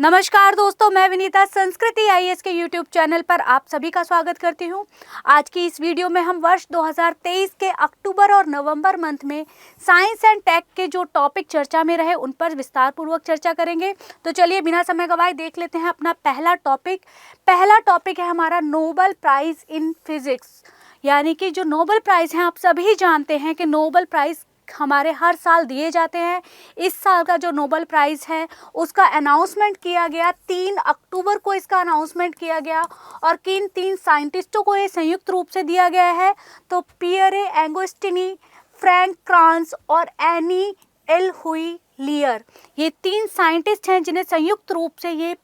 नमस्कार दोस्तों, मैं विनीता संस्कृति आईएएस के यूट्यूब चैनल पर आप सभी का स्वागत करती हूं। आज की इस वीडियो में हम वर्ष 2023 के अक्टूबर और नवंबर मंथ में साइंस एंड टेक के जो टॉपिक चर्चा में रहे उन पर विस्तार पूर्वक चर्चा करेंगे। तो चलिए बिना समय गवाए देख लेते हैं अपना पहला टॉपिक है हमारा नोबेल प्राइज़ इन फिजिक्स। यानी कि जो नोबेल प्राइज़ हैं, आप सभी जानते हैं कि नोबेल प्राइज़ हमारे हर साल दिए जाते हैं। इस साल का जो नोबेल प्राइज़ है उसका अनाउंसमेंट किया गया 3 अक्टूबर को इसका अनाउंसमेंट किया गया। और किन 3 साइंटिस्टों को ये संयुक्त रूप से दिया गया है? तो पियरे एंगोस्टिनी, फ्रैंक क्रांस और एनी एल हुई लियर, ये 3 साइंटिस्ट हैं जिन्हें संयुक्त रूप से ये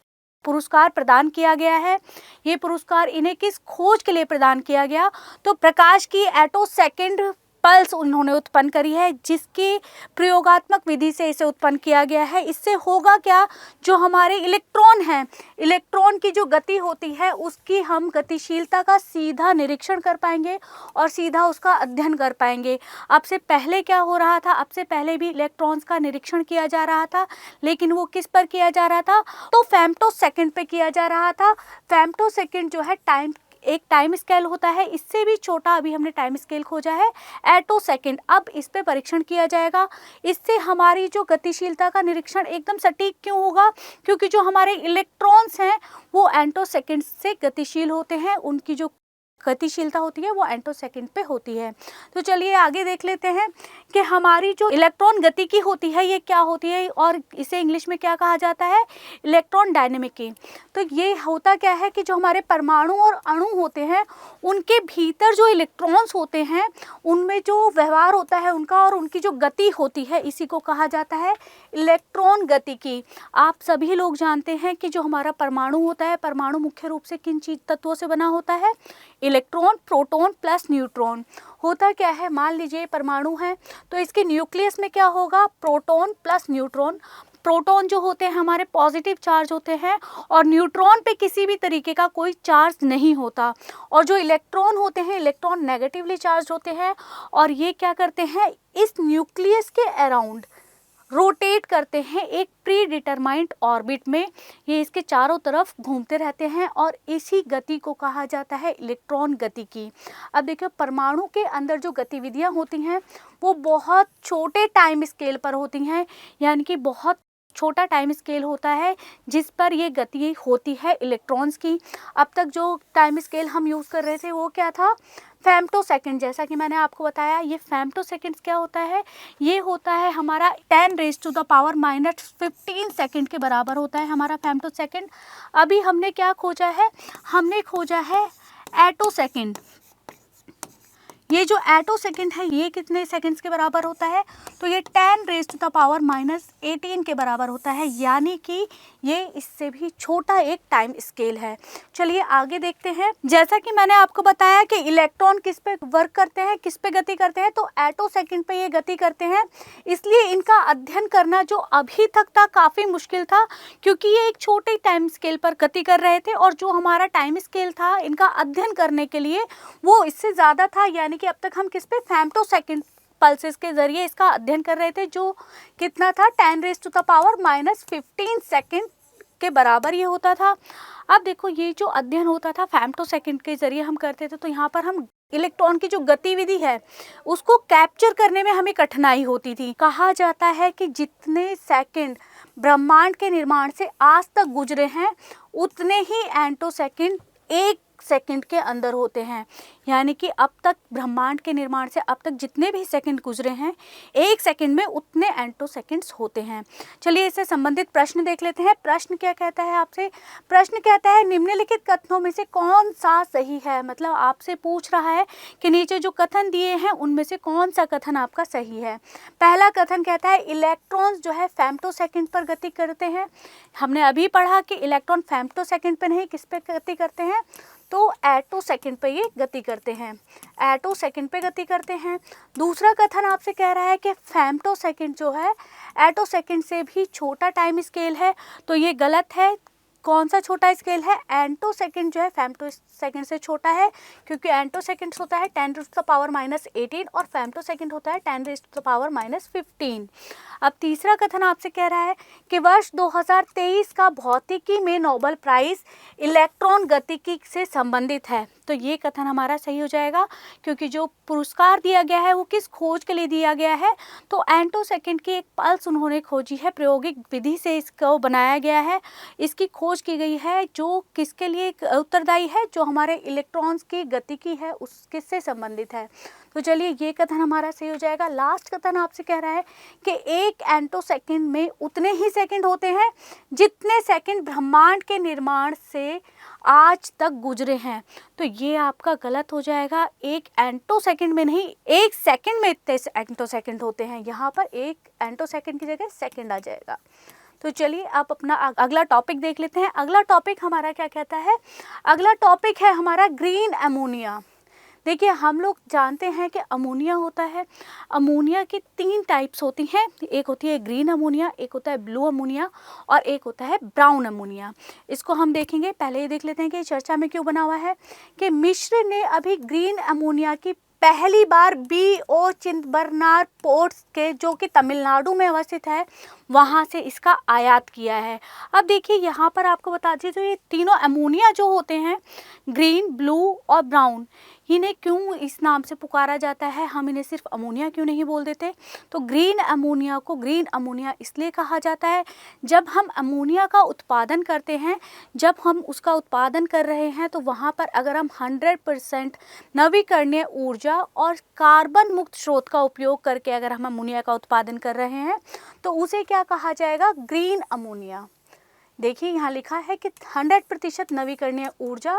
पुरस्कार प्रदान किया गया है। ये पुरस्कार इन्हें किस खोज के लिए प्रदान किया गया? तो प्रकाश की एटो सेकंड पल्स उन्होंने उत्पन्न करी है, जिसकी प्रयोगात्मक विधि से इसे उत्पन्न किया गया है। इससे होगा क्या, जो हमारे इलेक्ट्रॉन हैं, इलेक्ट्रॉन की जो गति होती है उसकी हम गतिशीलता का सीधा निरीक्षण कर पाएंगे और सीधा उसका अध्ययन कर पाएंगे। अब से पहले क्या हो रहा था? अब से पहले भी इलेक्ट्रॉन्स का निरीक्षण किया जा रहा था, लेकिन वो किस पर किया जा रहा था? तो फेम्टो सेकंड पे किया जा रहा था। फेम्टो सेकंड जो है एक टाइम स्केल होता है, इससे भी छोटा अभी हमने टाइम स्केल खोजा है एटो सेकंड। अब इस पे परीक्षण किया जाएगा। इससे हमारी जो गतिशीलता का निरीक्षण एकदम सटीक क्यों होगा? क्योंकि जो हमारे इलेक्ट्रॉन्स हैं वो एटो सेकंड से गतिशील होते हैं, उनकी जो गतिशीलता होती है वो एटो सेकंड पे होती है। तो चलिए आगे देख लेते हैं कि हमारी जो इलेक्ट्रॉन गतिकी होती है ये क्या होती है और इसे इंग्लिश में क्या कहा जाता है? इलेक्ट्रॉन डायनेमिकी। तो ये होता क्या है कि जो हमारे परमाणु और अणु होते हैं उनके भीतर जो इलेक्ट्रॉन्स होते हैं उनमें जो व्यवहार होता है उनका और उनकी जो गति होती है, इसी को कहा जाता है इलेक्ट्रॉन गतिकी। आप सभी लोग जानते हैं कि जो हमारा परमाणु होता है, परमाणु मुख्य रूप से किन चीज तत्वों से बना होता है? Electron, proton plus neutron. होता क्या है, मान लीजिए परमाणु है तो इसके न्यूक्लियस में क्या होगा? Proton plus neutron. प्रोटॉन जो होते हैं हमारे पॉजिटिव चार्ज होते हैं और न्यूट्रॉन पे किसी भी तरीके का कोई चार्ज नहीं होता। और जो इलेक्ट्रॉन होते हैं, इलेक्ट्रॉन नेगेटिवली चार्ज होते हैं और ये क्या करते हैं? इस न्यूक्लियस के अराउंड रोटेट करते हैं एक प्री डिटरमाइंड ऑर्बिट में। ये इसके चारों तरफ घूमते रहते हैं और इसी गति को कहा जाता है इलेक्ट्रॉन गतिकी। अब देखिए, परमाणु के अंदर जो गतिविधियां होती हैं वो बहुत छोटे टाइम स्केल पर होती हैं, यानी कि बहुत छोटा टाइम स्केल होता है जिस पर ये गति होती है इलेक्ट्रॉन्स की। अब तक जो टाइम स्केल हम यूज़ कर रहे थे वो क्या था? Femto second. जैसा कि मैंने आपको बताया, ये फेम्टो सेकंड्स क्या होता है? ये होता है हमारा 10⁻⁻15 सेकंड के बराबर होता है हमारा फेम्टो सेकंड। अभी हमने क्या खोजा है? हमने खोजा है एटो सेकंड। ये जो एटो सेकंड है ये कितने सेकंड्स के बराबर होता है? तो ये 10⁻⁻18 के बराबर होता है, यानी कि ये इससे भी छोटा एक टाइम स्केल है। चलिए आगे देखते हैं। जैसा कि मैंने आपको बताया कि इलेक्ट्रॉन किस पे वर्क करते हैं, किस पे गति करते हैं, तो एटो सेकंड पे ये गति करते हैं। इसलिए इनका अध्ययन करना जो अभी तक था काफ़ी मुश्किल था, क्योंकि ये एक छोटे टाइम स्केल पर गति कर रहे थे और जो हमारा टाइम स्केल था इनका अध्ययन करने के लिए वो इससे ज़्यादा था। यानी कि अब तक हम किस पे? फेम्टो सेकंड पल्सेस के जरिए इसका अध्ययन कर रहे थे, जो कितना था? 10⁻⁻15 सेकंड के बराबर ये होता था। अब देखो, ये जो अध्ययन होता था फेम्टो सेकंड के जरिए हम करते थे, तो यहाँ पर हम इलेक्ट्रॉन की जो गतिविधि है उसको कैप्चर करने में हमें कठिनाई होती थी। कहा जाता है कि जितने सेकंड ब्रह्मांड के निर्माण से आज तक गुजरे हैं उतने ही एटो सेकंड 1 सेकंड के अंदर होते हैं। यानी कि अब तक ब्रह्मांड के निर्माण से अब तक जितने भी सेकंड गुजरे हैं 1 सेकंड में उतने एटो सेकंड्स होते हैं। चलिए इससे संबंधित प्रश्न देख लेते हैं। प्रश्न क्या कहता है आपसे? प्रश्न कहता है निम्नलिखित कथनों में से कौन सा सही है? मतलब आपसे पूछ रहा है कि नीचे जो कथन दिए हैं उनमें से कौन सा कथन आपका सही है। पहला कथन कहता है इलेक्ट्रॉन्स जो है फेम्टो सेकंड पर गति करते हैं। हमने अभी पढ़ा कि इलेक्ट्रॉन फेम्टो सेकंड पर नहीं, किस पे गति करते हैं? तो एटो सेकंड पे ये गति करते हैं, एटो सेकंड पे गति करते हैं। दूसरा कथन आपसे कह रहा है कि फेम्टो सेकंड जो है एटो सेकंड से भी छोटा टाइम स्केल है, तो ये गलत है। कौन सा छोटा स्केल है? एटो सेकंड जो है फेम्टो सेकेंड से छोटा है, क्योंकि एंटोसेकेंड्स होता है 10⁻⁻18 और फेम्टोसेकेंड होता है 10⁻⁻15। अब तीसरा कथन आपसे कह रहा है कि वर्ष 2023 का भौतिकी में नोबेल प्राइज इलेक्ट्रॉन गतिकी से संबंधित है। तो ये कथन हमारा सही हो जाएगा, क्योंकि जो पुरस्कार दिया गया है वो किस खोज के लिए दिया गया है, तो एंटोसेकेंड की एक पल्स उन्होंने खोजी है, प्रायोगिक विधि से इसको बनाया गया है, इसकी खोज की गई है, जो किसके लिए उत्तरदायी है, जो हमारे इलेक्ट्रॉन्स की गतिकी है उससे संबंधित है। तो चलिए ये कथन हमारा सही हो जाएगा। लास्ट कथन आपसे कह रहा है कि एक एंटोसेकेंड में उतने ही सेकंड होते हैं जितने सेकंड ब्रह्मांड के निर्माण से आज तक गुजरे हैं। तो ये आपका गलत हो जाएगा। एक एंटोसेकेंड में नहीं, एक सेकंड में इतने एंटोसेकेंड होते हैं। यहाँ पर एक एंटोसेकेंड की जगह सेकंड आ जाएगा। तो चलिए आप अपना अगला टॉपिक देख लेते हैं। अगला टॉपिक हमारा क्या कहता है? अगला टॉपिक है हमारा ग्रीन अमोनिया। देखिए, हम लोग जानते हैं कि अमोनिया होता है, अमोनिया की 3 टाइप्स होती हैं। एक होती है ग्रीन अमोनिया, एक होता है ब्लू अमोनिया और एक होता है ब्राउन अमोनिया। इसको हम देखेंगे। पहले ये देख लेते हैं कि चर्चा में क्यों बना हुआ है कि मिस्र ने अभी ग्रीन अमोनिया की पहली बार BO चिदंबरनार पोर्ट्स के, जो कि तमिलनाडु में अवस्थित है, वहाँ से इसका आयात किया है। अब देखिए यहाँ पर आपको बता दीजिए, तो ये तीनों अमोनिया जो होते हैं, ग्रीन, ब्लू और ब्राउन, इन्हें क्यों इस नाम से पुकारा जाता है? हम इन्हें सिर्फ अमोनिया क्यों नहीं बोल देते? तो ग्रीन अमोनिया को ग्रीन अमोनिया इसलिए कहा जाता है, जब हम अमोनिया का उत्पादन करते हैं, जब हम उसका उत्पादन कर रहे हैं, तो वहाँ पर अगर हम 100% नवीकरणीय ऊर्जा और कार्बन मुक्त स्रोत का उपयोग करके अगर हम अमोनिया का उत्पादन कर रहे हैं, तो उसे क्या कहा जाएगा? Green ammonia. देखिए यहाँ लिखा है कि 100% नवीकरणीय ऊर्जा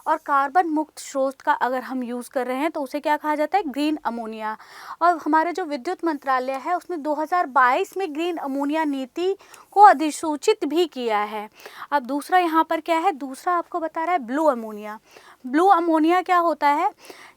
और कार्बन मुक्त स्रोत का अगर हम यूज़ कर रहे हैं तो उसे क्या कहा जाता है? Green ammonia. और हमारे जो विद्युत मंत्रालय है उसने 2022 में ग्रीन अमोनिया नीति को अधिसूचित भी किया है। अब दूसरा यहाँ पर क्या है? दूसरा आपको बता रहा है ब्लू अमोनिया। ब्लू अमोनिया क्या होता है?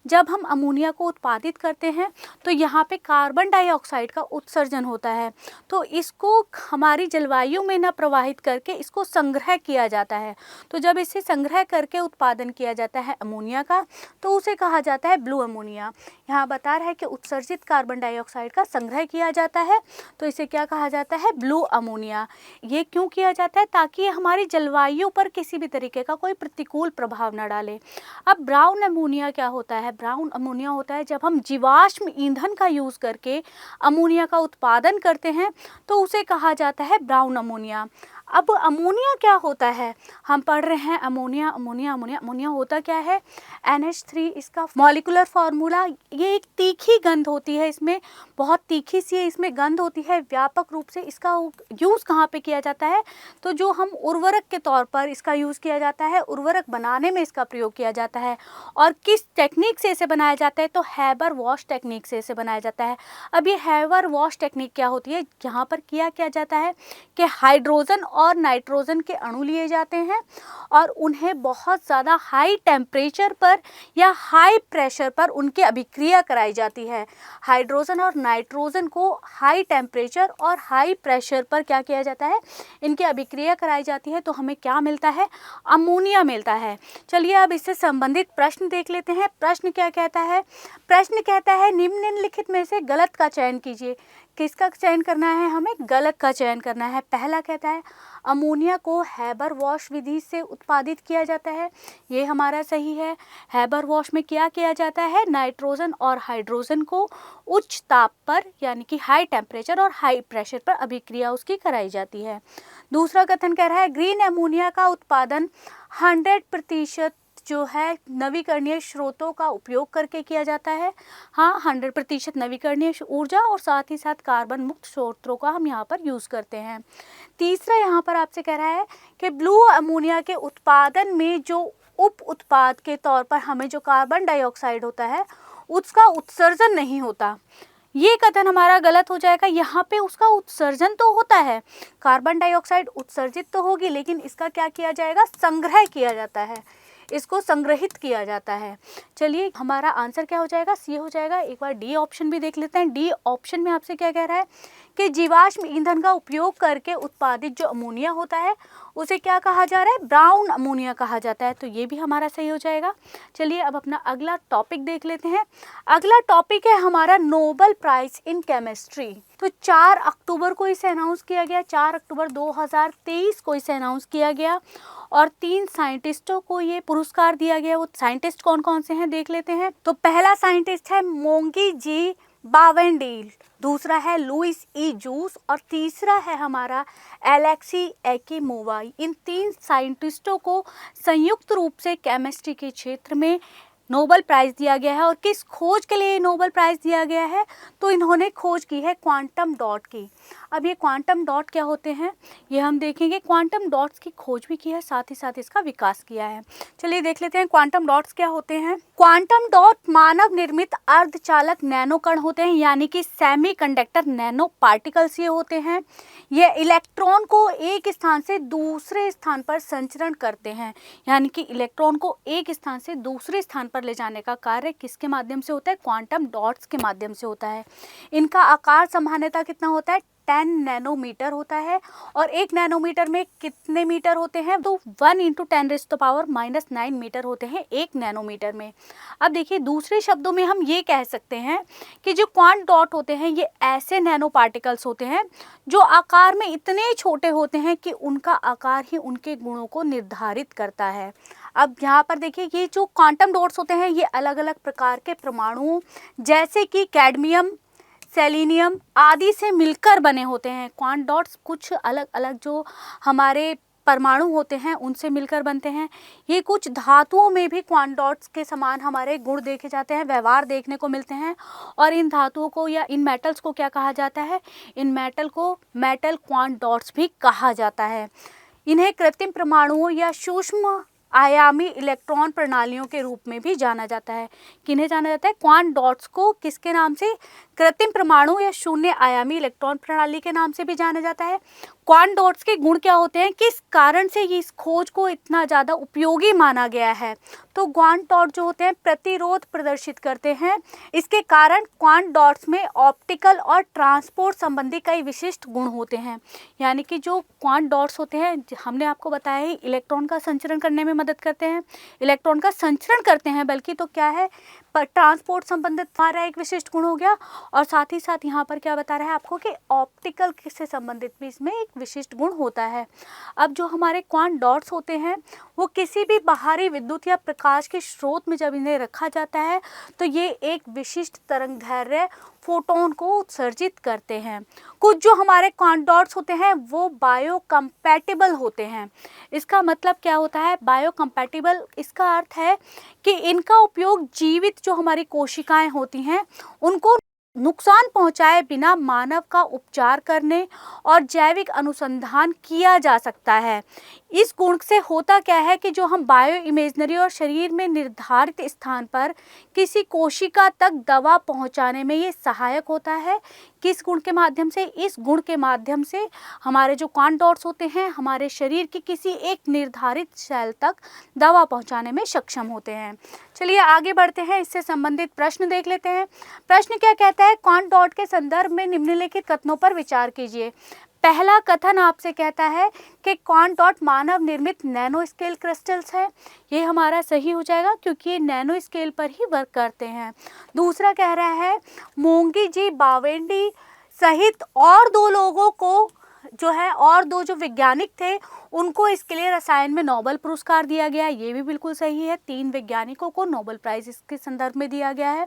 जब हम अमोनिया को उत्पादित करते हैं तो यहाँ पे कार्बन डाइऑक्साइड का उत्सर्जन होता है, तो इसको हमारी जलवायु में न प्रवाहित करके इसको संग्रह किया जाता है। तो जब इसे संग्रह करके उत्पादन किया जाता है अमोनिया का, तो उसे कहा जाता है ब्लू अमोनिया। यहाँ बता रहा है कि उत्सर्जित कार्बन डाइऑक्साइड का संग्रह किया जाता है, तो इसे क्या कहा जाता है? Blue ammonia. ये क्यों किया जाता है? ताकि ये हमारी जलवायु पर किसी भी तरीके का कोई प्रतिकूल प्रभाव न डाले। अब ब्राउन अमोनिया क्या होता है? ब्राउन अमोनिया होता है जब हम जीवाश्म ईंधन का यूज़ करके अमोनिया का उत्पादन करते हैं, तो उसे कहा जाता है ब्राउन अमोनिया। अब अमोनिया क्या होता है? हम पढ़ रहे हैं अमोनिया अमोनिया अमोनिया। अमोनिया होता क्या है? NH3 इसका मॉलिक्यूलर फार्मूला। ये एक तीखी गंध होती है, इसमें बहुत तीखी सी इसमें गंध होती है। व्यापक रूप से इसका यूज़ कहाँ पे किया जाता है? तो जो हम उर्वरक के तौर पर इसका यूज़ किया जाता है, उर्वरक बनाने में इसका प्रयोग किया जाता है। और किस टेक्निक से इसे बनाया जाता है? तो हैबर वॉश टेक्निक से इसे बनाया जाता है। अब ये हैबर वॉश टेक्निक क्या होती है? यहाँ पर किया जाता है कि हाइड्रोजन और नाइट्रोजन के अणु लिए जाते हैं और उन्हें बहुत ज़्यादा हाई टेम्परेचर पर या हाई प्रेशर पर उनकी अभिक्रिया कराई जाती है। हाइड्रोजन और नाइट्रोजन को हाई टेम्परेचर और हाई प्रेशर पर क्या किया जाता है? इनकी अभिक्रिया कराई जाती है, तो हमें क्या मिलता है? अमोनिया मिलता है। चलिए अब इससे संबंधित प्रश्न देख लेते हैं। प्रश्न क्या कहता है? प्रश्न कहता है निम्नलिखित में से गलत का चयन कीजिए। किसका चयन करना है? हमें गलत का चयन करना है। पहला कहता है अमोनिया को हैबर वॉश विधि से उत्पादित किया जाता है, ये हमारा सही है। हैबर वॉश में क्या किया जाता है? नाइट्रोजन और हाइड्रोजन को उच्च ताप पर यानी कि हाई टेम्परेचर और हाई प्रेशर पर अभिक्रिया उसकी कराई जाती है। दूसरा कथन कह रहा है ग्रीन अमोनिया का उत्पादन 100% जो है नवीकरणीय स्रोतों का उपयोग करके किया जाता है। हाँ, 100% नवीकरणीय ऊर्जा और साथ ही साथ कार्बन मुक्त स्रोतों का हम यहाँ पर यूज़ करते हैं। तीसरा यहाँ पर आपसे कह रहा है कि ब्लू अमोनिया के उत्पादन में जो उप उत्पाद के तौर पर हमें जो कार्बन डाइऑक्साइड होता है उसका उत्सर्जन नहीं होता। ये कथन हमारा गलत हो जाएगा। यहाँ पे उसका उत्सर्जन तो होता है, कार्बन डाइऑक्साइड उत्सर्जित तो होगी, लेकिन इसका क्या किया जाएगा? संग्रह किया जाता है, इसको संग्रहित किया जाता है। चलिए हमारा आंसर क्या हो जाएगा? सी हो जाएगा। एक बार डी ऑप्शन भी देख लेते हैं। डी ऑप्शन में आपसे क्या कह रहा है कि जीवाश्म ईंधन का उपयोग करके उत्पादित जो अमोनिया होता है उसे क्या कहा जा रहा है, ब्राउन अमोनिया कहा जाता है। तो ये भी हमारा सही हो जाएगा। चलिए अब अपना अगला टॉपिक देख लेते हैं। अगला टॉपिक है हमारा नोबेल प्राइज इन केमिस्ट्री। तो 4 अक्टूबर को इसे अनाउंस किया गया, 4 अक्टूबर 2023 को इसे अनाउंस किया गया और 3 साइंटिस्टों को ये पुरस्कार दिया गया। वो साइंटिस्ट कौन कौन से हैं देख लेते हैं। तो पहला साइंटिस्ट है मोंगी जी बावेंडील, दूसरा है लुइस ई जूस और तीसरा है हमारा एलेक्सी एकिमोवा। इन 3 साइंटिस्टों को संयुक्त रूप से केमिस्ट्री के क्षेत्र में नोबेल प्राइज़ दिया गया है। और किस खोज के लिए नोबेल प्राइज़ दिया गया है, तो इन्होंने खोज की है क्वांटम डॉट की। अब ये क्वांटम डॉट क्या होते हैं ये हम देखेंगे। क्वांटम डॉट्स की खोज भी की है, साथ ही साथ इसका विकास किया है। चलिए देख लेते हैं क्वांटम डॉट्स क्या होते हैं। क्वांटम डॉट मानव निर्मित अर्धचालक नैनोकण होते हैं, यानी कि सेमीकंडक्टर नैनो पार्टिकल्स ये होते हैं। ये इलेक्ट्रॉन को एक स्थान से दूसरे स्थान पर संचरण करते हैं, यानी कि इलेक्ट्रॉन को एक स्थान से दूसरे स्थान पर ले जाने का कार्य किसके माध्यम से होता है, क्वांटम डॉट्स के माध्यम से होता है। इनका आकार सामान्यतः कितना होता है, 10 नैनोमीटर होता है। और 1 नैनोमीटर में कितने मीटर होते हैं, तो 1 × 10⁻⁹ मीटर होते हैं 1 नैनोमीटर में। अब देखिए दूसरे शब्दों में हम ये कह सकते हैं कि जो क्वांट डॉट होते हैं ये ऐसे नैनो पार्टिकल्स होते हैं जो आकार में इतने छोटे होते हैं कि उनका आकार ही उनके गुणों को निर्धारित करता है। अब यहाँ पर देखिए ये जो क्वांटम डॉट्स होते हैं ये अलग अलग प्रकार के परमाणुओं जैसे कि कैडमियम, सेलेनियम आदि से मिलकर बने होते हैं। क्वांट डॉट्स कुछ अलग अलग जो हमारे परमाणु होते हैं उनसे मिलकर बनते हैं। ये कुछ धातुओं में भी क्वांट डॉट्स के समान हमारे गुण देखे जाते हैं, व्यवहार देखने को मिलते हैं। और इन धातुओं को या इन मेटल्स को क्या कहा जाता है, इन मेटल को मेटल क्वांट डॉट्स भी कहा जाता है। इन्हें कृत्रिम परमाणुओं या सूक्ष्म आयामी इलेक्ट्रॉन प्रणालियों के रूप में भी जाना जाता है। किन्हें जाना जाता है, क्वांट डॉट्स को किसके नाम से, कृत्रिम परमाणु या शून्य आयामी इलेक्ट्रॉन प्रणाली के नाम से भी जाना जाता है। क्वांट डॉट्स के गुण क्या होते हैं, किस कारण से ये इस खोज को इतना ज़्यादा उपयोगी माना गया है, तो क्वांट डॉट जो होते हैं प्रतिरोध प्रदर्शित करते हैं। इसके कारण क्वांट डॉट्स में ऑप्टिकल और ट्रांसपोर्ट संबंधी कई विशिष्ट गुण होते हैं। यानी कि जो क्वांट डॉट्स होते हैं हमने आपको बताया ही इलेक्ट्रॉन का संचरण करने में मदद करते हैं, इलेक्ट्रॉन का संचरण करते हैं बल्कि, तो क्या है ट्रांसपोर्ट संबंधित हमारा एक विशिष्ट गुण हो गया। और साथ ही साथ यहाँ पर क्या बता रहा है आपको कि ऑप्टिकल से संबंधित भी इसमें एक विशिष्ट गुण होता है। अब जो हमारे क्वांट डॉट्स होते हैं वो किसी भी बाहरी विद्युत या प्रकाश के स्रोत में जब इन्हें रखा जाता है तो ये एक विशिष्ट तरंगदैर्घ्य फोटोन को उत्सर्जित करते हैं। कुछ जो हमारे क्वांट डॉट्स होते हैं वो बायोकम्पैटिबल होते हैं। इसका मतलब क्या होता है बायोकम्पैटिबल, इसका अर्थ है कि इनका उपयोग जीवित जो हमारी कोशिकाएं होती हैं उनको नुकसान पहुंचाए बिना मानव का उपचार करने और जैविक अनुसंधान किया जा सकता है। इस गुण से होता क्या है कि जो हम बायो इमेजनरी और शरीर में निर्धारित स्थान पर किसी कोशिका तक दवा पहुंचाने में ये सहायक होता है। किस गुण के माध्यम से, इस गुण के माध्यम से हमारे जो क्वांट डॉट्स होते हैं हमारे शरीर की किसी एक निर्धारित सेल तक दवा पहुंचाने में सक्षम होते हैं। चलिए आगे बढ़ते हैं, इससे संबंधित प्रश्न देख लेते हैं। प्रश्न क्या कहता है, क्वांट डॉट के संदर्भ में निम्नलिखित कथनों पर विचार कीजिए। पहला कथन आपसे कहता है कि क्वांट डॉट मानव निर्मित नैनो स्केल क्रिस्टल्स है। ये हमारा सही हो जाएगा क्योंकि ये नैनो स्केल पर ही वर्क करते हैं। दूसरा कह रहा है मोंगी जी बावेंडी सहित और 2 लोगों को जो है, और 2 जो वैज्ञानिक थे उनको इसके लिए रसायन में नोबेल पुरस्कार दिया गया। ये भी बिल्कुल सही है, 3 वैज्ञानिकों को नोबेल प्राइज इसके संदर्भ में दिया गया है।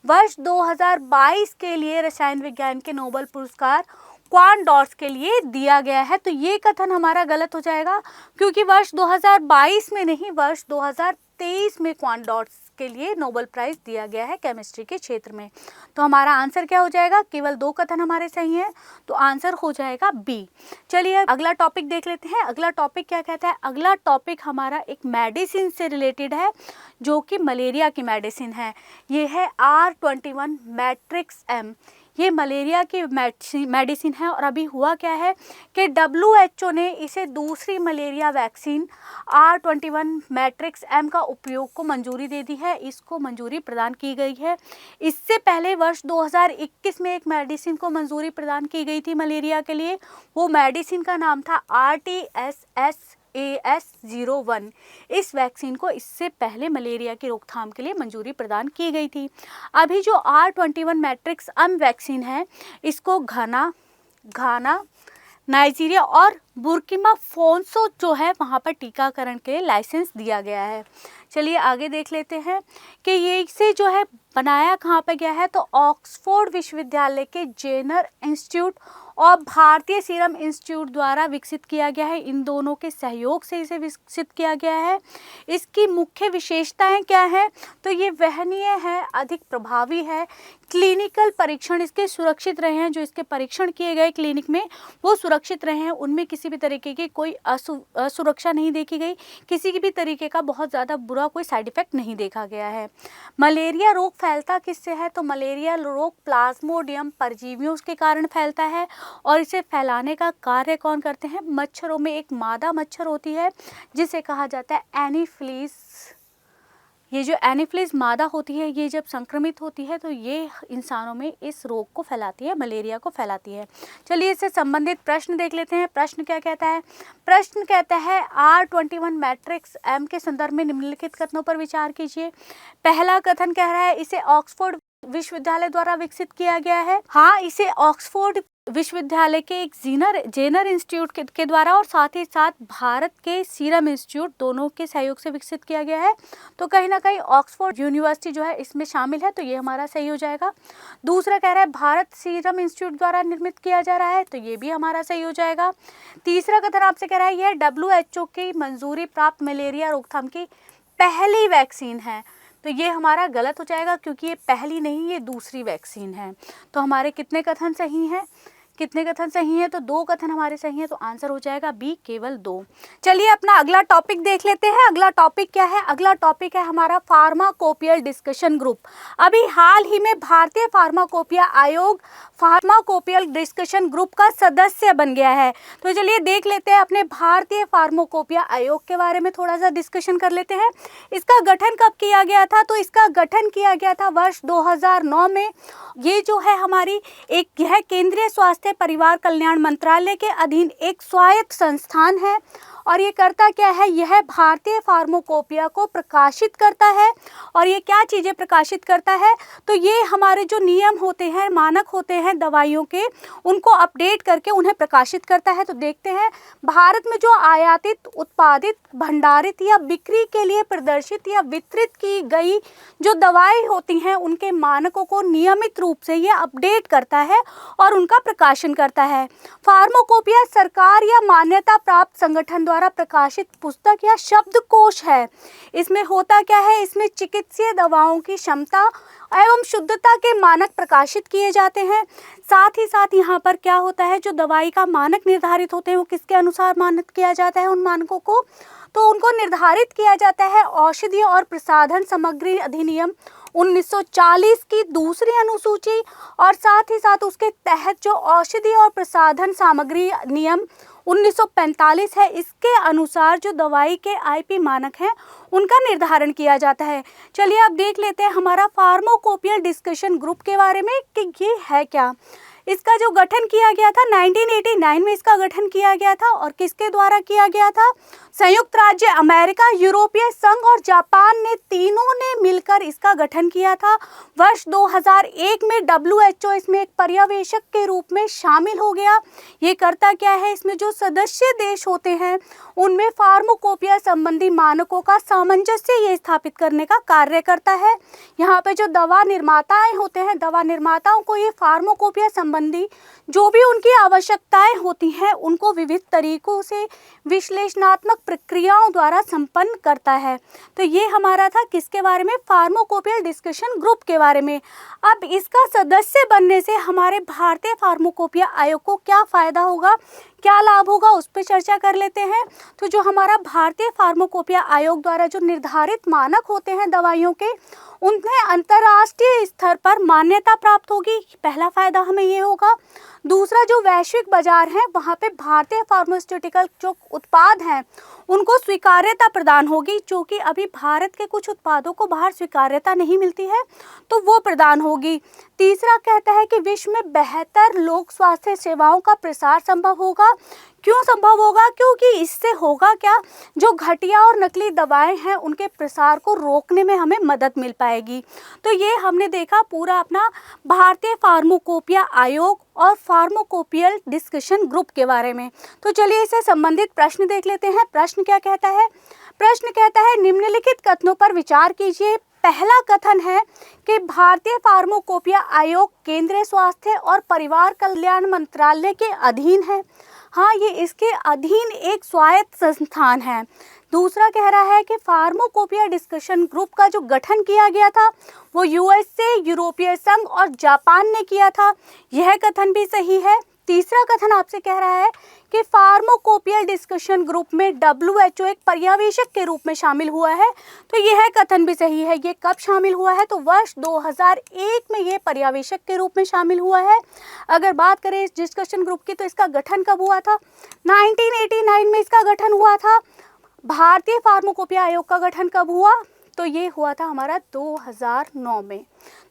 वर्ष 2022 के लिए रसायन विज्ञान के नोबेल पुरस्कार क्वांट डॉट्स के लिए दिया गया है। तो ये कथन हमारा गलत हो जाएगा क्योंकि वर्ष 2022 में नहीं, वर्ष 2023 में क्वांट डॉट्स के लिए नोबेल प्राइज दिया गया है केमिस्ट्री के क्षेत्र में। तो हमारा आंसर क्या हो जाएगा, केवल 2 कथन हमारे सही हैं, तो आंसर हो जाएगा बी। चलिए अगला टॉपिक देख लेते हैं। अगला टॉपिक क्या कहता है, अगला टॉपिक हमारा एक मेडिसिन से रिलेटेड है जो कि मलेरिया की मेडिसिन है। ये है R21 मैट्रिक्स M। ये मलेरिया की मेडिसिन है। और अभी हुआ क्या है कि WHO ने इसे दूसरी malaria vaccine R21 matrix M का उपयोग को मंजूरी दे दी है, इसको मंजूरी प्रदान की गई है। इससे पहले वर्ष 2021 में एक मेडिसिन को मंजूरी प्रदान की गई थी मलेरिया के लिए, वो मेडिसिन का नाम था RTS-AS01। इस वैक्सीन को इससे पहले मलेरिया की रोकथाम के लिए मंजूरी प्रदान की गई थी। अभी जो R21 मैट्रिक्स M वैक्सीन है, इसको घाना, नाइजीरिया और बुर्किना फासो जो है वहाँ पर टीकाकरण के लिए लाइसेंस दिया गया है। चलिए आगे देख लेते हैं कि ये इसे जो है बनाया कहाँ पर गया है, तो ऑक्सफोर्ड विश्वविद्यालय के जेनर इंस्टीट्यूट और भारतीय सीरम इंस्टीट्यूट द्वारा विकसित किया गया है। इन दोनों के सहयोग से इसे विकसित किया गया है। इसकी मुख्य विशेषताएं क्या है, तो ये वहनीय है, अधिक प्रभावी है, क्लिनिकल परीक्षण इसके सुरक्षित रहे हैं, जो इसके परीक्षण किए गए क्लिनिक में वो सुरक्षित रहे हैं, उनमें किसी भी तरीके की कोई असुरक्षा नहीं देखी गई, किसी भी तरीके का बहुत ज़्यादा बुरा कोई साइड इफेक्ट नहीं देखा गया है। मलेरिया रोग फैलता किससे है, तो मलेरिया रोग प्लाज्मोडियम परजीवियों के कारण फैलता है। और इसे फैलाने का कार्य कौन करते हैं, मच्छरों में एक मादा मच्छर होती है जिसे कहा जाता है एनीफ्लीज। ये जो एनीफ्लीज मादा होती है, ये जब संक्रमित होती है तो ये इंसानों में इस रोग को फैलाती है, मलेरिया को फैलाती है। चलिए इससे संबंधित प्रश्न देख लेते हैं। प्रश्न क्या कहता है, प्रश्न कहता है R21 मैट्रिक्स M के संदर्भ में निम्नलिखित कथनों पर विचार कीजिए। पहला कथन कह रहा है इसे ऑक्सफोर्ड विश्वविद्यालय द्वारा विकसित किया गया है। हाँ, इसे ऑक्सफोर्ड विश्वविद्यालय के एक जेनर इंस्टीट्यूट के द्वारा और साथ ही साथ भारत के सीरम इंस्टीट्यूट दोनों के सहयोग से विकसित किया गया है। तो कहीं ना कहीं ऑक्सफोर्ड यूनिवर्सिटी जो है इसमें शामिल है, तो ये हमारा सही हो जाएगा। दूसरा कह रहा है भारत सीरम इंस्टीट्यूट द्वारा निर्मित किया जा रहा है, तो ये भी हमारा सही हो जाएगा। तीसरा कथन आपसे कह रहा है यह WHO की मंजूरी प्राप्त मलेरिया रोकथाम की पहली वैक्सीन है, तो ये हमारा गलत हो जाएगा क्योंकि ये पहली नहीं, ये दूसरी वैक्सीन है। तो हमारे कितने कथन सही हैं, कितने कथन सही हैं, तो 2 कथन हमारे सही हैं, तो आंसर हो जाएगा बी, केवल 2। चलिए अपना अगला टॉपिक देख लेते हैं। अगला टॉपिक क्या है, अगला टॉपिक है हमारा फार्माकोपियल डिस्कशन ग्रुप। अभी हाल ही में भारतीय फार्माकोपिया आयोग फार्माकोपियल डिस्कशन ग्रुप का सदस्य बन गया है। तो चलिए देख लेते हैं अपने भारतीय फार्माकोपिया आयोग के बारे में थोड़ा सा डिस्कशन कर लेते हैं। इसका गठन कब किया गया था, तो इसका गठन किया गया था वर्ष 2009 में। ये जो है हमारी एक यह केंद्रीय स्वास्थ्य परिवार कल्याण मंत्रालय के अधीन एक स्वायत्त संस्थान है। और ये करता क्या है, यह भारतीय फार्माकोपिया को प्रकाशित करता है। और ये क्या चीज़ें प्रकाशित करता है, तो ये हमारे जो नियम होते हैं, मानक होते हैं दवाइयों के, उनको अपडेट करके उन्हें प्रकाशित करता है। तो देखते हैं भारत में जो आयातित, उत्पादित, भंडारित या बिक्री के लिए प्रदर्शित या वितरित की गई जो दवाएं होती हैं, उनके मानकों को नियमित रूप से ये अपडेट करता है और उनका प्रकाशन करता है। फार्माकोपिया सरकार या मान्यता प्राप्त संगठन द्वारा प्रकाशित पुस्तक या शब्दकोश है। इसमें होता क्या है, इसमें चिकित्सीय दवाओं की क्षमता एवं शुद्धता के मानक प्रकाशित किए जाते हैं। साथ ही साथ यहाँ पर क्या होता है, जो दवाई का मानक निर्धारित होते हैं वो किसके अनुसार मानक किया जाता है, उन मानकों को, तो उनको निर्धारित किया जाता है औषधि और प्रसाधन सामग्री अधिनियम 1940 की दूसरी अनुसूची, और साथ ही साथ उसके तहत जो औषधि और प्रसाधन सामग्री नियम 1945 है, इसके अनुसार जो दवाई के IP मानक हैं उनका निर्धारण किया जाता है। चलिए अब देख लेते हैं हमारा फार्माकोपियल डिस्कशन ग्रुप के बारे में कि ये है क्या। इसका जो गठन किया गया था 1989 में इसका गठन किया गया था, और किसके द्वारा किया गया था, संयुक्त राज्य अमेरिका, यूरोपीय संघ और जापान ने तीनों ने मिलकर इसका गठन किया था। वर्ष 2001 में WHO इसमें एक पर्यवेक्षक के रूप में शामिल हो गया। ये करता क्या है, इसमें जो सदस्य देश होते हैं उनमें फार्माकोपिया संबंधी मानकों का सामंजस्य ये स्थापित करने का कार्य करता है। यहाँ पे जो दवा निर्माताएं होते हैं, दवा निर्माताओं को ये फार्माकोपिया संबंधी जो भी उनकी आवश्यकताएं होती हैं उनको विविध तरीकों से विश्लेषणात्मक प्रक्रियाओं द्वारा संपन्न करता है। तो ये हमारा था किसके बारे में, फार्माकोपियल डिस्कशन ग्रुप के बारे में। अब इसका सदस्य बनने से हमारे भारतीय फार्माकोपिया आयोग को क्या फ़ायदा होगा, क्या लाभ होगा, उस पर चर्चा कर लेते हैं। तो जो हमारा भारतीय फार्माकोपिया आयोग द्वारा जो निर्धारित मानक होते हैं दवाइयों के, उन्हें अंतर्राष्ट्रीय स्तर पर मान्यता प्राप्त होगी। पहला फायदा हमें ये होगा। दूसरा, जो वैश्विक बाजार है वहाँ पे भारतीय फार्मास्यूटिकल जो उत्पाद हैं उनको स्वीकार्यता प्रदान होगी, जो कि अभी भारत के कुछ उत्पादों को बाहर स्वीकार्यता नहीं मिलती है, तो वो प्रदान होगी। तीसरा कहता है कि विश्व में बेहतर लोक स्वास्थ्य सेवाओं का प्रसार संभव होगा। क्यों संभव होगा? क्योंकि इससे होगा क्या, जो घटिया और नकली दवाएं हैं उनके प्रसार को रोकने में हमें मदद मिल पाएगी। तो ये हमने देखा पूरा अपना भारतीय फार्माकोपिया आयोग और फार्माकोपियल डिस्कशन ग्रुप के बारे में। तो चलिए इससे संबंधित प्रश्न देख लेते हैं। प्रश्न क्या कहता है? प्रश्न कहता है निम्नलिखित कथनों पर विचार कीजिए। पहला कथन है कि भारतीय फार्माकोपिया आयोग केंद्रीय स्वास्थ्य और परिवार कल्याण मंत्रालय के अधीन है। हाँ, ये इसके अधीन एक स्वायत्त संस्थान है। दूसरा कह रहा है कि फार्माकोपिया डिस्कशन ग्रुप का जो गठन किया गया था वो यूएसए, यूरोपीय संघ और जापान ने किया था। यह कथन भी सही है। तीसरा कथन आपसे कह रहा है कि फार्माकोपिया डिस्कशन ग्रुप में WHO एक पर्यवेक्षक के रूप में शामिल हुआ है, तो यह कथन भी सही है। ये कब शामिल हुआ है? तो वर्ष 2001 में ये पर्यवेक्षक के रूप में शामिल हुआ है। अगर बात करें इस डिस्कशन ग्रुप की, तो इसका गठन कब हुआ था? 1989 में इसका गठन हुआ था। भारतीय फार्माकोपिया आयोग का गठन कब हुआ? तो ये हुआ था हमारा 2009 में।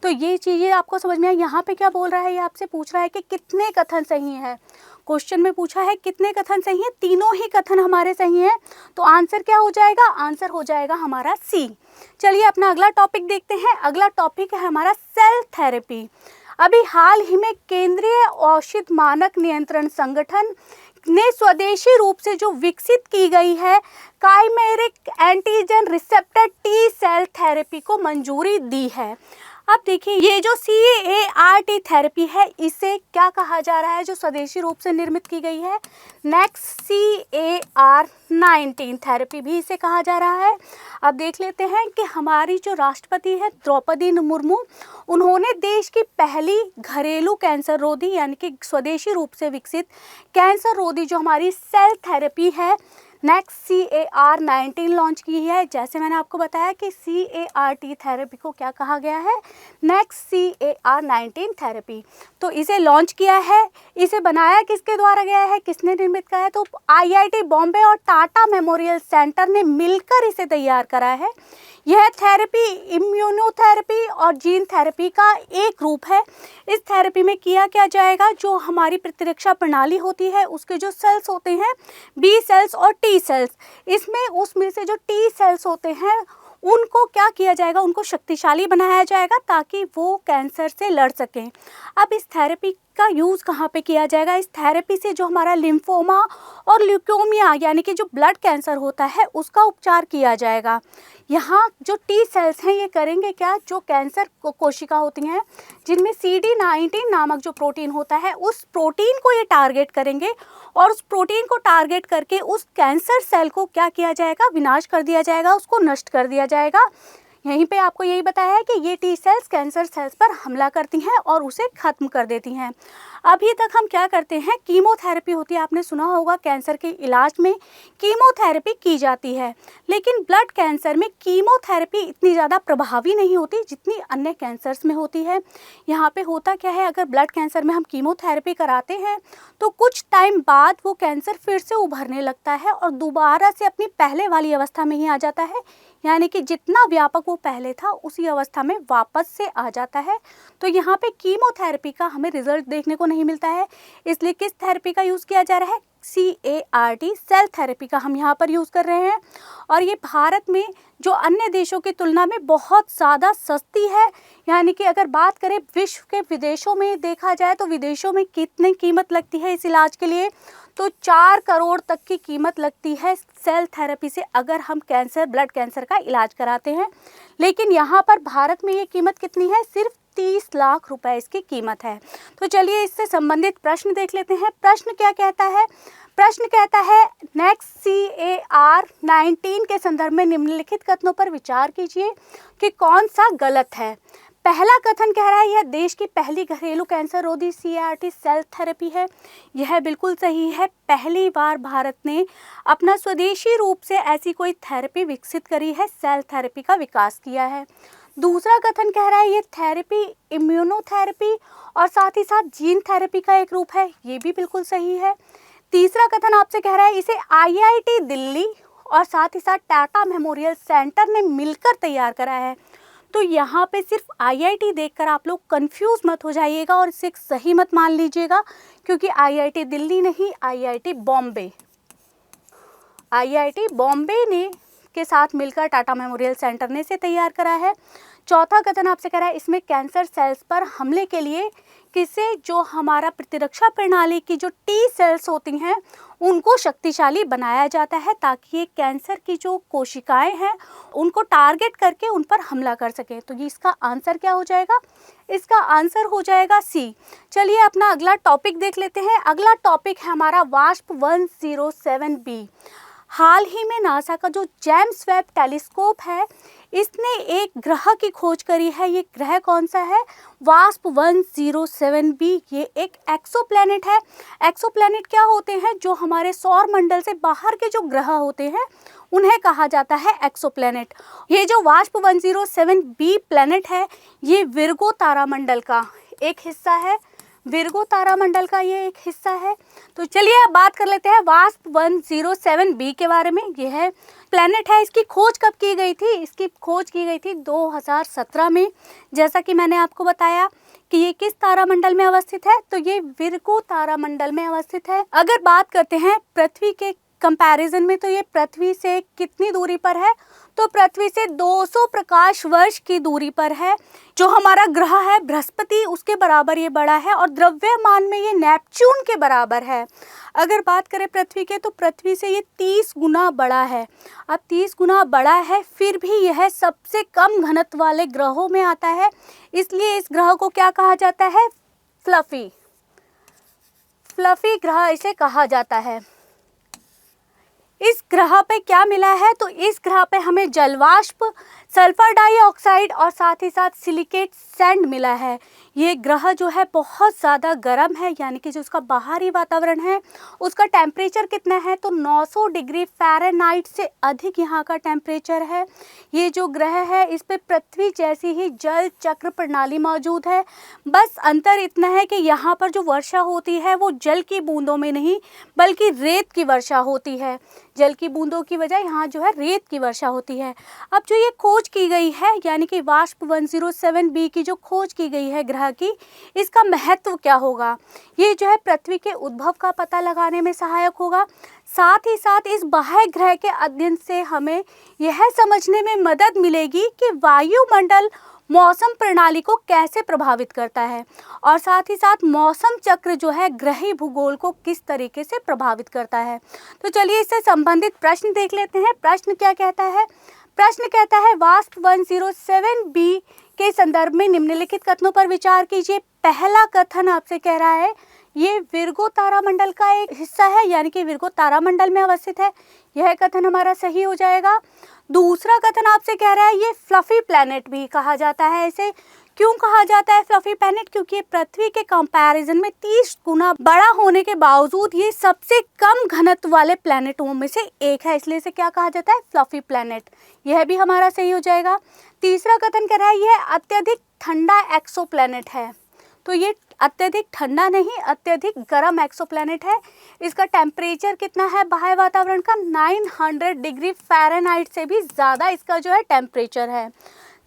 तो ये चीज़ें आपको समझ में आई। यहाँ पे क्या बोल रहा है, ये आपसे पूछ रहा है कि कितने कथन सही हैं। क्वेश्चन में पूछा है कितने कथन सही हैं, तीनों ही कथन हमारे सही हैं। तो आंसर क्या हो जाएगा? आंसर हो जाएगा हमारा सी। चलिए अपना अगला टॉपिक देखते हैं। अगला टॉपिक है हमारा सेल थेरेपी। अभी हाल ही में केंद्रीय औषध मानक नियंत्रण संगठन ने स्वदेशी रूप से जो विकसित की गई है chimeric antigen receptor T cell therapy को मंजूरी दी है। अब देखिए, ये जो CAR-T थेरेपी है इसे क्या कहा जा रहा है, जो स्वदेशी रूप से निर्मित की गई है? नेक्स्ट CAR-19 थेरेपी भी इसे कहा जा रहा है। अब देख लेते हैं कि हमारी जो राष्ट्रपति है द्रौपदी मुर्मू, उन्होंने देश की पहली घरेलू कैंसर रोधी यानी कि स्वदेशी रूप से विकसित कैंसर रोधी जो हमारी सेल थेरेपी है नेक्स्ट CAR-19 लॉन्च की है। जैसे मैंने आपको बताया कि CAR-T थेरेपी को क्या कहा गया है? Next CAR-19 therapy. तो इसे लॉन्च किया है। इसे बनाया किसके द्वारा गया है, किसने निर्मित किया है? तो IIT बॉम्बे और टाटा मेमोरियल सेंटर ने मिलकर इसे तैयार करा है। यह थेरेपी इम्यूनोथेरेपी और जीन थेरेपी का एक रूप है। इस थेरेपी में किया क्या जाएगा, जो हमारी प्रतिरक्षा प्रणाली होती है उसके जो सेल्स होते हैं बी सेल्स और टी सेल्स, इसमें उसमें से जो टी सेल्स होते हैं उनको क्या किया जाएगा, उनको शक्तिशाली बनाया जाएगा ताकि वो कैंसर से लड़ सकें। अब इस थेरेपी का यूज़ कहाँ पे किया जाएगा? इस थेरेपी से जो हमारा लिम्फोमा और ल्यूकेमिया यानी कि जो ब्लड कैंसर होता है उसका उपचार किया जाएगा। यहाँ जो टी सेल्स हैं ये करेंगे क्या, जो कैंसर कोशिका होती हैं जिनमें CD19 नामक जो प्रोटीन होता है उस प्रोटीन को ये टारगेट करेंगे और उस प्रोटीन को टारगेट करके उस कैंसर सेल को क्या किया जाएगा, विनाश कर दिया जाएगा, उसको नष्ट कर दिया जाएगा। यहीं पे आपको यही बताया है कि ये टी सेल्स कैंसर सेल्स पर हमला करती हैं और उसे खत्म कर देती हैं। अभी तक हम क्या करते हैं, कीमोथेरेपी होती है, आपने सुना होगा कैंसर के इलाज में कीमोथेरेपी की जाती है, लेकिन ब्लड कैंसर में कीमोथेरेपी इतनी ज़्यादा प्रभावी नहीं होती जितनी अन्य कैंसर्स में होती है। यहाँ पे होता क्या है, अगर ब्लड कैंसर में हम कीमोथेरेपी कराते हैं तो कुछ टाइम बाद वो कैंसर फिर से उभरने लगता है और दोबारा से अपनी पहले वाली अवस्था में ही आ जाता है, यानी कि जितना व्यापक वो पहले था उसी अवस्था में वापस से आ जाता है। तो यहाँ पे कीमोथेरेपी का हमें रिजल्ट देखने को नहीं मिलता है, इसलिए किस थेरेपी का यूज़ किया जा रहा है? CAR-T सेल थेरेपी का हम यहाँ पर यूज़ कर रहे हैं। और ये भारत में जो अन्य देशों की तुलना में बहुत ज़्यादा सस्ती है, यानी कि अगर बात करें विश्व के विदेशों में देखा जाए तो विदेशों में कितनी कीमत लगती है इस इलाज के लिए, तो 4 करोड़ तक की कीमत लगती है सेल थेरेपी से अगर हम कैंसर ब्लड कैंसर का इलाज कराते हैं। लेकिन यहाँ पर भारत में ये कीमत कितनी है? सिर्फ 30 लाख रुपए इसकी कीमत है। तो चलिए इससे संबंधित प्रश्न देख लेते हैं। प्रश्न क्या कहता है? प्रश्न कहता है नेक्स्ट CAR-19 के संदर्भ में निम्नलिखित कथनों पर विचार कीजिए कि कौन सा गलत है। पहला कथन कह रहा है यह देश की पहली घरेलू कैंसर रोधी CAR-T सेल थेरेपी है। यह बिल्कुल सही है। पहली बार भारत ने अपना स्वदेशी रूप से ऐसी कोई थेरेपी विकसित करी है, सेल थेरेपी का विकास किया है। दूसरा कथन कह रहा है ये थेरेपी इम्यूनोथेरेपी और साथ ही साथ जीन थेरेपी का एक रूप है, ये भी बिल्कुल सही है। तीसरा कथन आपसे कह रहा है इसे IIT दिल्ली और साथ ही साथ टाटा मेमोरियल सेंटर ने मिलकर तैयार करा है। तो यहाँ पे सिर्फ IIT देखकर आप लोग कंफ्यूज मत हो जाइएगा और इसे सही मत मान लीजिएगा, क्योंकि IIT दिल्ली नहीं, IIT बॉम्बे ने के साथ मिलकर टाटा मेमोरियल सेंटर ने इसे तैयार करा है। चौथा कथन आपसे कह रहा है इसमें कैंसर सेल्स पर हमले के लिए किसे जो हमारा प्रतिरक्षा प्रणाली की जो T सेल्स होती हैं उनको शक्तिशाली बनाया जाता है, ताकि ये कैंसर की जो कोशिकाएं हैं उनको टारगेट करके उन पर हमला कर सकें। तो ये इसका आंसर क्या हो जाएगा? इसका आंसर हो जाएगा C। चलिए अपना अगला टॉपिक देख लेते हैं। अगला टॉपिक है हमारा वास्प 107b। हाल ही में नासा का जो जेम्स वेब टेलीस्कोप है इसने एक ग्रह की खोज करी है। ये ग्रह कौन सा है? Wasp 107b। ये एक एक्सोप्लैनेट है। एक्सोप्लैनेट क्या होते हैं? जो हमारे सौर मंडल से बाहर के जो ग्रह होते हैं उन्हें कहा जाता है एक्सोप्लैनेट। ये जो वास्प 107b प्लैनेट है ये विर्गो तारामंडल का एक हिस्सा है। विर्गो तारामंडल का ये एक हिस्सा है। तो चलिए अब बात कर लेते हैं वास्प 107b के बारे में। यह है प्लैनेट है, इसकी खोज कब की गई थी? इसकी खोज की गई थी 2017 में। जैसा कि मैंने आपको बताया कि ये किस तारामंडल में अवस्थित है, तो ये विर्गो तारामंडल में अवस्थित है। अगर बात करते हैं पृथ्वी के कंपैरिजन में, तो ये पृथ्वी से कितनी दूरी पर है? तो पृथ्वी से 200 प्रकाश वर्ष की दूरी पर है। जो हमारा ग्रह है बृहस्पति उसके बराबर ये बड़ा है और द्रव्यमान में ये नेपच्यून के बराबर है। अगर बात करें पृथ्वी के, तो पृथ्वी से ये 30 गुना बड़ा है। अब 30 गुना बड़ा है फिर भी यह सबसे कम घनत्व वाले ग्रहों में आता है, इसलिए इस ग्रह को क्या कहा जाता है? फ्लफी ग्रह इसे कहा जाता है। इस ग्रह पे क्या मिला है? तो इस ग्रह पे हमें जलवाष्प, सल्फर डाइऑक्साइड और साथ ही साथ सिलिकेट सैंड मिला है। ये ग्रह जो है बहुत ज़्यादा गर्म है, यानी कि जो उसका बाहरी वातावरण है उसका टेम्परेचर कितना है? तो 900 डिग्री फ़ारेनहाइट से अधिक यहाँ का टेम्परेचर है। ये जो ग्रह है इस पे पृथ्वी जैसी ही जल चक्र प्रणाली मौजूद है। बस अंतर इतना है कि यहाँ पर जो वर्षा होती है वो जल की बूंदों में नहीं बल्कि रेत की वर्षा होती है। जल की बूंदों की बजाय यहाँ जो है रेत की वर्षा होती है। अब जो ये खोज की गई है यानी कि वास्प 107b की जो खोज की गई है ग्रह की, इसका महत्व क्या होगा? ये जो है पृथ्वी के उद्भव का पता लगाने में सहायक होगा। साथ ही साथ इस बाह्य ग्रह के अध्ययन से हमें यह समझने में मदद मिलेगी कि वायुमंडल मौसम प्रणाली को कैसे प्रभावित करता है और साथ ही साथ मौसम चक्र जो है ग्रही भूगोल को किस तरीके से प्रभावित करता है। तो चलिए इससे संबंधित प्रश्न देख लेते हैं। प्रश्न क्या कहता है? प्रश्न कहता है वास्प 107b के संदर्भ में निम्नलिखित कथनों पर विचार कीजिए। पहला कथन आपसे कह रहा है ये विर्गो तारामंडल का एक हिस्सा है, यानी कि विर्गो तारामंडल में अवस्थित है। यह कथन हमारा सही हो जाएगा। दूसरा कथन आपसे कह रहा है ये फ्लफी प्लैनेट भी कहा जाता है। इसे क्यों कहा जाता है फ्लफी प्लैनेट? क्योंकि ये पृथ्वी के कंपैरिजन में 30 गुना बड़ा होने के बावजूद ये सबसे कम घनत्व वाले प्लैनेटों में से एक है, इसलिए इसे क्या कहा जाता है? Fluffy planet. यह भी हमारा सही हो जाएगा। तीसरा कथन कह रहा है यह अत्यधिक ठंडा एक्सोप्लैनेट है। तो ये अत्यधिक ठंडा नहीं, अत्यधिक गर्म एक्सोप्लैनेट है। इसका टेम्परेचर कितना है बाह्य वातावरण का? 900 डिग्री फ़ारेनहाइट से भी ज़्यादा इसका जो है टेम्परेचर है।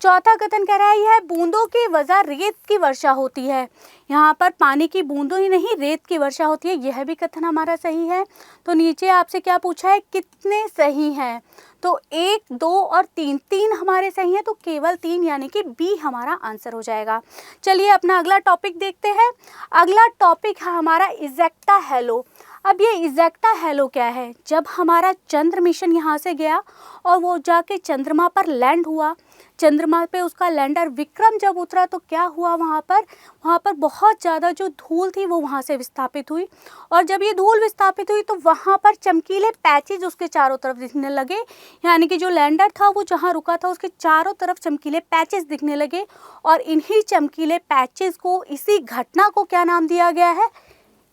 चौथा कथन कह रहा है यह बूंदों की वजह रेत की वर्षा होती है। यहाँ पर पानी की बूंदों ही नहीं रेत की वर्षा होती है। यह भी कथन हमारा सही है। तो नीचे आपसे क्या पूछा है? कितने सही हैं? तो 1, 2 और 3 हमारे सही हैं, तो केवल 3 यानी कि बी हमारा आंसर हो जाएगा। चलिए अपना अगला टॉपिक देखते हैं। अगला टॉपिक है हमारा इज़ेक्टा हेलो। अब ये इज़ेक्टा हेलो क्या है? जब हमारा चंद्र मिशन यहाँ से गया और वो जाके चंद्रमा पर लैंड हुआ, चंद्रमा पे उसका लैंडर विक्रम जब उतरा तो क्या हुआ वहाँ पर बहुत ज़्यादा जो धूल थी वो वहाँ से विस्थापित हुई। और जब ये धूल विस्थापित हुई तो वहाँ पर चमकीले पैचेज उसके चारों तरफ दिखने लगे, यानी कि जो लैंडर था वो जहाँ रुका था उसके चारों तरफ चमकीले पैचेज दिखने लगे। और इन्हीं चमकीले पैचेज को, इसी घटना को क्या नाम दिया गया है?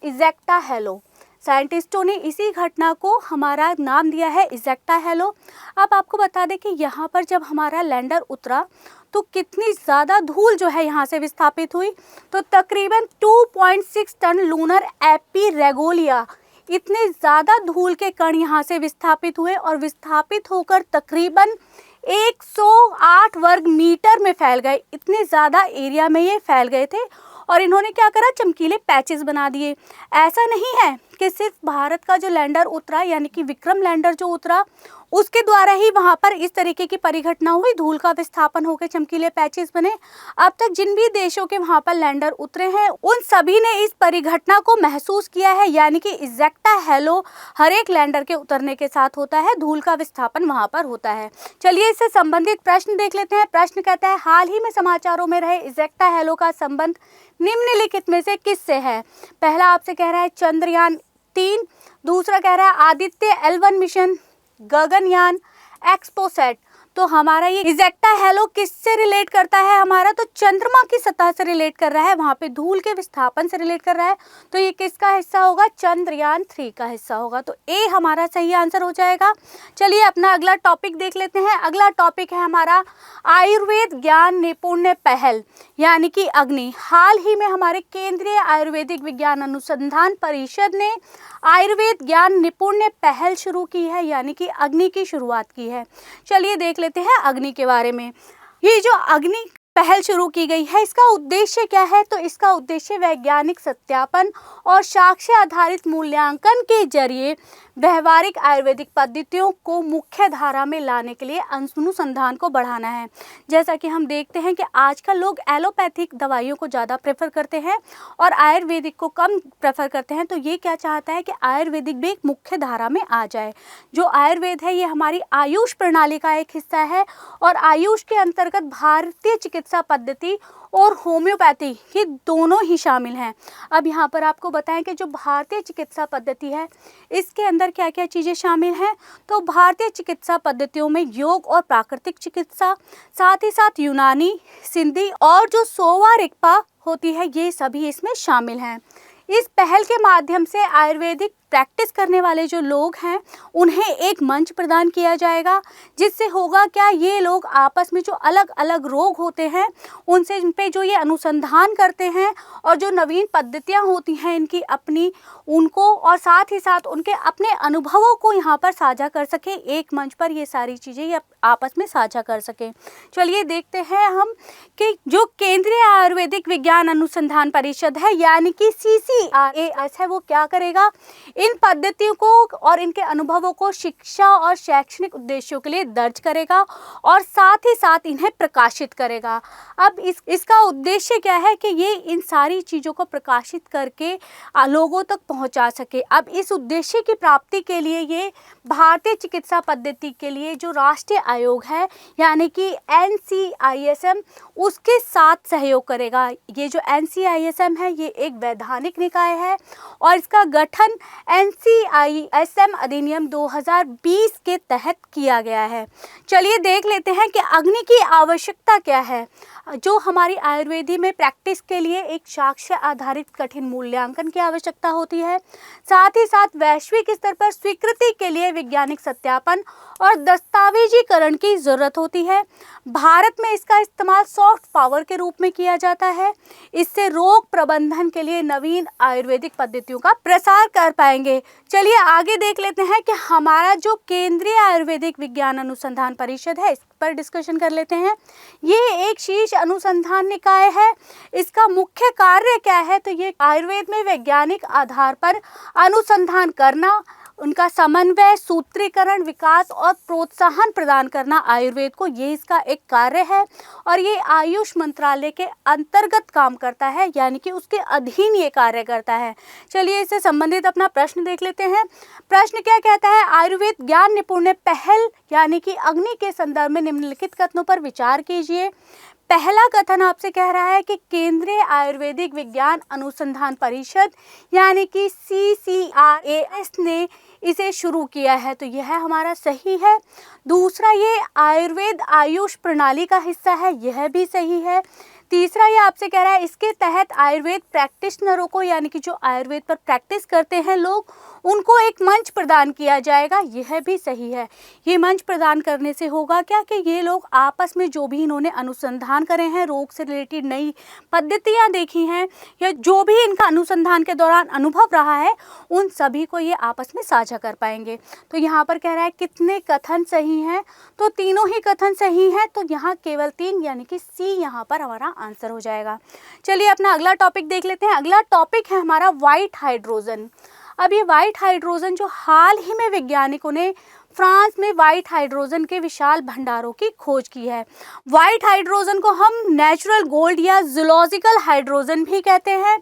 इज़ेक्टा हेलो। साइंटिस्टों ने इसी घटना को हमारा नाम दिया है इज़ेक्टा हेलो। अब आपको बता दें कि यहाँ पर जब हमारा लैंडर उतरा तो कितनी ज़्यादा धूल जो है यहाँ से विस्थापित हुई, तो तकरीबन 2.6 टन लूनर एपी रेगोलिया, इतने ज़्यादा धूल के कण यहाँ से विस्थापित हुए और विस्थापित होकर तकरीबन 108 वर्ग मीटर में फैल गए। इतने ज़्यादा एरिया में ये फैल गए थे और इन्होंने क्या करा, चमकीले पैचेस बना दिए। ऐसा नहीं है कि सिर्फ भारत का जो लैंडर उतरा यानी कि विक्रम लैंडर जो उतरा उसके द्वारा ही वहाँ पर इस तरीके की परिघटना हुई, धूल का विस्थापन होकर चमकीले पैचेस बने। अब तक जिन भी देशों के वहाँ पर लैंडर उतरे हैं उन सभी ने इस परिघटना को महसूस किया है, यानी कि इजेक्टा हेलो हर एक लैंडर के उतरने के साथ होता है, धूल का विस्थापन वहाँ पर होता है। चलिए इससे संबंधित प्रश्न देख लेते हैं। प्रश्न कहता है, हाल ही में समाचारों में रहे इजेक्टा हेलो का संबंध निम्नलिखित में से किससे है? पहला आपसे कह रहा है चंद्रयान 3, दूसरा कह रहा है Aditya L1 mission, Gaganyaan, XPoSat. तो हमारा ये इजेक्टा हेलो किससे रिलेट करता है? हमारा तो चंद्रमा की सतह से रिलेट कर रहा है, वहाँ पे धूल के विस्थापन से रिलेट कर रहा है। तो ये किसका हिस्सा होगा? चंद्रयान 3 का हिस्सा होगा। तो ए हमारा सही आंसर हो जाएगा। चलिए अपना अगला टॉपिक देख लेते हैं। अगला टॉपिक है हमारा आयुर्वेद ज्ञान निपुण्य पहल यानी कि अग्नि। हाल ही में हमारे केंद्रीय आयुर्वेदिक विज्ञान अनुसंधान परिषद ने आयुर्वेद ज्ञान निपुण्य पहल शुरू की है, यानी कि अग्नि की शुरुआत की है। चलिए देख लेते हैं अग्नि के बारे में। ये जो अग्नि पहल शुरू की गई है इसका उद्देश्य क्या है? तो इसका उद्देश्य वैज्ञानिक सत्यापन और साक्ष्य आधारित मूल्यांकन के जरिए व्यवहारिक आयुर्वेदिक पद्धतियों को मुख्य धारा में लाने के लिए अनुसंधान को बढ़ाना है। जैसा कि हम देखते हैं कि आजकल लोग एलोपैथिक दवाइयों को ज़्यादा प्रेफर करते हैं और आयुर्वेदिक को कम प्रेफर करते हैं। तो ये क्या चाहता है कि आयुर्वेदिक भी एक मुख्य धारा में आ जाए। जो आयुर्वेद है ये हमारी आयुष प्रणाली का एक हिस्सा है और आयुष के अंतर्गत भारतीय चिकित्सा पद्धति और होम्योपैथी ये दोनों ही शामिल हैं। अब यहाँ पर आपको बताएं कि जो भारतीय चिकित्सा पद्धति है इसके अंदर क्या क्या चीज़ें शामिल हैं। तो भारतीय चिकित्सा पद्धतियों में योग और प्राकृतिक चिकित्सा, साथ ही साथ यूनानी, सिंधी और जो सोवा रिगपा होती है ये सभी इसमें शामिल हैं। इस पहल के माध्यम से आयुर्वेदिक प्रैक्टिस करने वाले जो लोग हैं उन्हें एक मंच प्रदान किया जाएगा, जिससे होगा क्या, ये लोग आपस में जो अलग अलग रोग होते हैं उनसे इन पे जो ये अनुसंधान करते हैं और जो नवीन पद्धतियां होती हैं इनकी अपनी, उनको और साथ ही साथ उनके अपने अनुभवों को यहाँ पर साझा कर सकें। एक मंच पर ये सारी चीज़ें ये आपस में साझा कर सकें। चलिए देखते हैं हम कि जो केंद्रीय आयुर्वेदिक विज्ञान अनुसंधान परिषद है यानी कि CCRAS है वो क्या करेगा, इन पद्धतियों को और इनके अनुभवों को शिक्षा और शैक्षणिक उद्देश्यों के लिए दर्ज करेगा और साथ ही साथ इन्हें प्रकाशित करेगा। अब इसका उद्देश्य क्या है कि ये इन सारी चीज़ों को प्रकाशित करके लोगों तक पहुंचा सके। अब इस उद्देश्य की प्राप्ति के लिए ये भारतीय चिकित्सा पद्धति के लिए जो राष्ट्रीय आयोग है यानी कि NCISM उसके साथ सहयोग करेगा। ये जो NCISM है ये एक वैधानिक निकाय है और इसका गठन NCISM अधिनियम 2020 के तहत किया गया है। चलिए देख लेते हैं कि अग्नि की आवश्यकता क्या है। जो हमारी आयुर्वेदी में प्रैक्टिस के लिए एक साक्ष्य आधारित कठिन मूल्यांकन की आवश्यकता होती है, साथ ही साथ वैश्विक स्तर पर स्वीकृति के लिए वैज्ञानिक सत्यापन और दस्तावेजीकरण की ज़रूरत होती है। भारत में इसका इस्तेमाल सॉफ्ट पावर के रूप में किया जाता है। इससे रोग प्रबंधन के लिए नवीन आयुर्वेदिक पद्धतियों का प्रसार कर पाएंगे। चलिए आगे देख लेते हैं कि हमारा जो केंद्रीय आयुर्वेदिक विज्ञान अनुसंधान परिषद है इस पर डिस्कशन कर लेते हैं। ये एक शीर्ष अनुसंधान निकाय है। इसका मुख्य कार्य क्या है, तो ये आयुर्वेद में वैज्ञानिक आधार पर अनुसंधान करना, उनका समन्वय, सूत्रीकरण, विकास और प्रोत्साहन प्रदान आयुर्वेद आयुर्वेद को, ये इसका एक कार्य है और ये आयुष मंत्रालय के अंतर्गत काम करता है यानी कि उसके अधीन ये कार्य करता है। चलिए इससे संबंधित अपना प्रश्न देख लेते हैं। प्रश्न क्या कहता है, आयुर्वेद ज्ञान निपुण्य पहल यानी कि अग्नि के संदर्भ में निम्नलिखित कथनों पर विचार कीजिए। पहला कथन आपसे कह रहा है कि केंद्रीय आयुर्वेदिक विज्ञान अनुसंधान परिषद यानी कि CCRAS ने इसे शुरू किया है, तो यह हमारा सही है। दूसरा, ये आयुर्वेद आयुष प्रणाली का हिस्सा है, यह भी सही है। तीसरा ये आपसे कह रहा है इसके तहत आयुर्वेद प्रैक्टिशनरों को, यानी कि जो आयुर्वेद पर प्रैक्टिस करते हैं लोग, उनको एक मंच प्रदान किया जाएगा। यह भी सही है। ये मंच प्रदान करने से होगा क्या कि ये लोग आपस में जो भी इन्होंने अनुसंधान करे हैं, रोग से रिलेटेड नई पद्धतियाँ देखी हैं, या जो भी इनका अनुसंधान के दौरान अनुभव रहा है, उन सभी को ये आपस में साझा कर पाएंगे। तो यहाँ पर कह रहा है कितने कथन सही हैं, तो तीनों ही कथन सही हैं। तो यहाँ केवल 3 यानी कि सी यहाँ पर हमारा आंसर हो जाएगा। चलिए अपना अगला टॉपिक देख लेते हैं। अगला टॉपिक है हमारा व्हाइट हाइड्रोजन। अब ये व्हाइट हाइड्रोजन जो हाल ही में वैज्ञानिकों ने फ्रांस में व्हाइट हाइड्रोजन के विशाल भंडारों की खोज की है। व्हाइट हाइड्रोजन को हम नेचुरल गोल्ड या जूलॉजिकल हाइड्रोजन भी कहते हैं।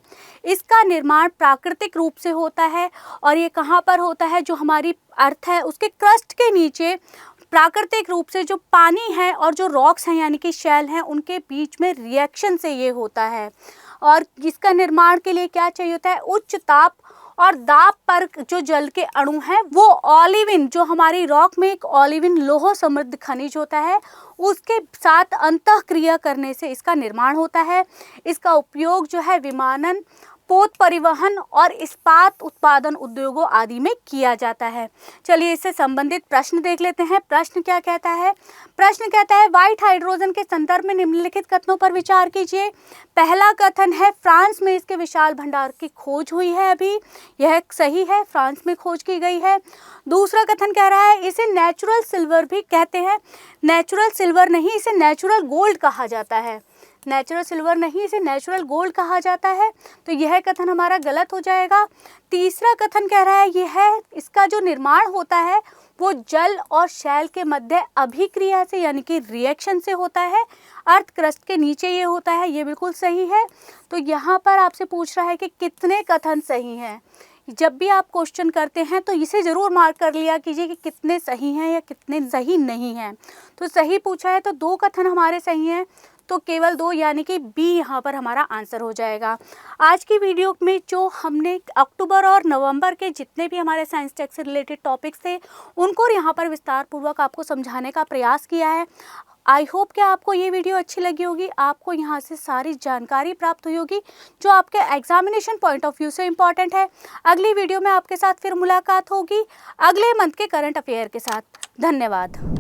इसका निर्माण प्राकृतिक रूप से होता है और ये कहाँ पर होता है, जो हमारी अर्थ है उसके क्रस्ट के नीचे प्राकृतिक रूप से जो पानी है और जो रॉक्स हैं यानी कि शेल हैं, उनके बीच में रिएक्शन से ये होता है। और इसका निर्माण के लिए क्या चाहिए होता है, उच्च ताप और दाब पर जो जल के अणु हैं वो ओलिविन, जो हमारी रॉक में एक ओलिविन लोह समृद्ध खनिज होता है, उसके साथ अंतःक्रिया करने से इसका निर्माण होता है। इसका उपयोग जो है विमानन, पोत परिवहन और इस्पात उत्पादन उद्योगों आदि में किया जाता है। चलिए इससे संबंधित प्रश्न देख लेते हैं। प्रश्न क्या कहता है? प्रश्न कहता है व्हाइट हाइड्रोजन के संदर्भ में निम्नलिखित कथनों पर विचार कीजिए। पहला कथन है फ्रांस में इसके विशाल भंडार की खोज हुई है। अभी यह सही है, फ्रांस में खोज की गई है। दूसरा कथन कह रहा है इसे नेचुरल सिल्वर भी कहते हैं। नेचुरल सिल्वर नहीं, इसे नेचुरल गोल्ड कहा जाता है। नेचुरल सिल्वर नहीं, इसे नेचुरल गोल्ड कहा जाता है। तो यह कथन हमारा गलत हो जाएगा। तीसरा कथन कह रहा है यह है इसका जो निर्माण होता है वो जल और शैल के मध्य अभिक्रिया से यानी कि रिएक्शन से होता है। अर्थ क्रस्ट के नीचे ये होता है, ये बिल्कुल सही है। तो यहाँ पर आपसे पूछ रहा है कि कितने कथन सही हैं। जब भी आप क्वेश्चन करते हैं तो इसे ज़रूर मार्क कर लिया कीजिए कि कितने सही हैं या कितने सही नहीं हैं। तो सही पूछा है तो 2 कथन हमारे सही हैं, तो केवल 2 यानी कि बी यहाँ पर हमारा आंसर हो जाएगा। आज की वीडियो में जो हमने अक्टूबर और नवंबर के जितने भी हमारे साइंस टेक से रिलेटेड टॉपिक्स थे उनको यहाँ पर विस्तार पूर्वक आपको समझाने का प्रयास किया है। आई होप कि आपको ये वीडियो अच्छी लगी होगी, आपको यहाँ से सारी जानकारी प्राप्त हुई होगी जो आपके एग्जामिनेशन पॉइंट ऑफ व्यू से इम्पॉर्टेंट है। अगली वीडियो में आपके साथ फिर मुलाकात होगी अगले मंथ के करंट अफेयर के साथ। धन्यवाद।